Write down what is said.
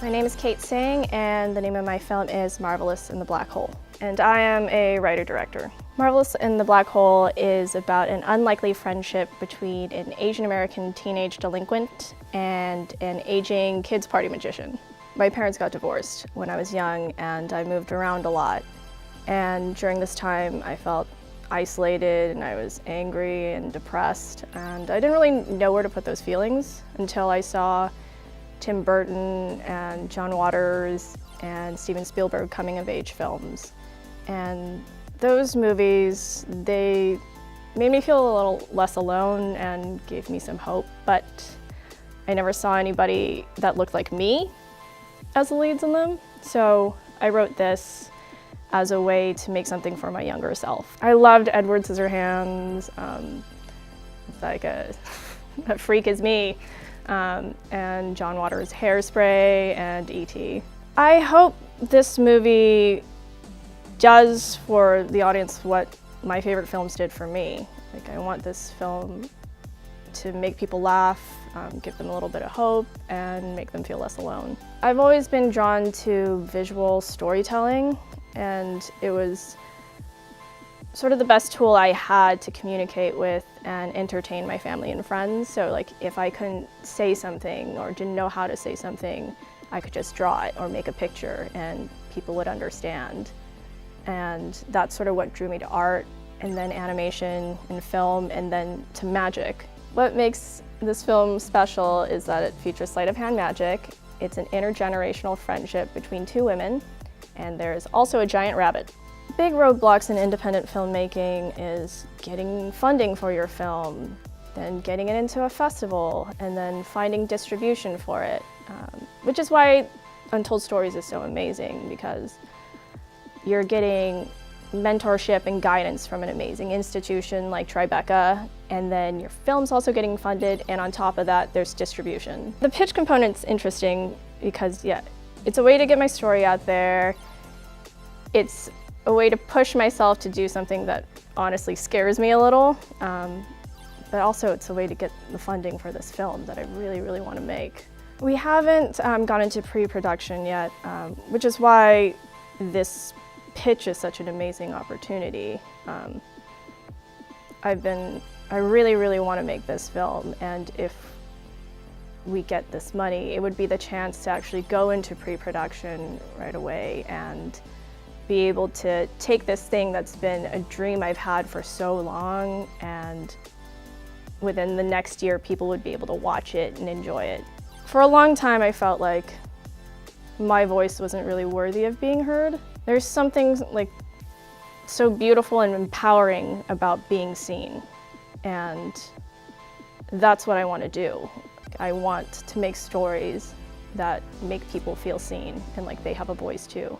My name is Tsange, and the name of my film is Marvelous in the Black Hole. And I am a writer-director. Marvelous in the Black Hole is about an unlikely friendship between an Asian American teenage delinquent and an aging kids party magician. My parents got divorced when I was young, and I moved around a lot. And during this time, I felt isolated, and I was angry and depressed, and I didn't really know where to put those feelings until I saw Tim Burton and John Waters and Steven Spielberg coming-of-age films. And those movies, they made me feel a little less alone and gave me some hope, but I never saw anybody that looked like me as the leads in them. So I wrote this as a way to make something for my younger self. I loved Edward Scissorhands, like a freak is me, and John Waters' Hairspray and E.T. I hope this movie does for the audience what my favorite films did for me. Like, I want this film to make people laugh, give them a little bit of hope, and make them feel less alone. I've always been drawn to visual storytelling, and it was sort of the best tool I had to communicate with and entertain my family and friends. So like, if I couldn't say something or didn't know how to say something, I could just draw it or make a picture and people would understand. And that's sort of what drew me to art, and then animation and film, and then to magic. What makes this film special is that it features sleight of hand magic. It's an intergenerational friendship between two women, and there's also a giant rabbit. Big roadblocks in independent filmmaking is getting funding for your film, then getting it into a festival, and then finding distribution for it. Which is why Untold Stories is so amazing, because you're getting mentorship and guidance from an amazing institution like Tribeca, and then your film's also getting funded, and on top of that, there's distribution. The pitch component's interesting because, yeah, it's a way to get my story out there. It's a way to push myself to do something that honestly scares me a little, but also it's a way to get the funding for this film that I really, really want to make. We haven't gone into pre-production yet, which is why this pitch is such an amazing opportunity. I really, really want to make this film, and if we get this money, it would be the chance to actually go into pre-production right away and be able to take this thing that's been a dream I've had for so long, and within the next year, people would be able to watch it and enjoy it. For a long time, I felt like my voice wasn't really worthy of being heard. There's something like so beautiful and empowering about being seen, and that's what I want to do. I want to make stories that make people feel seen and like they have a voice too.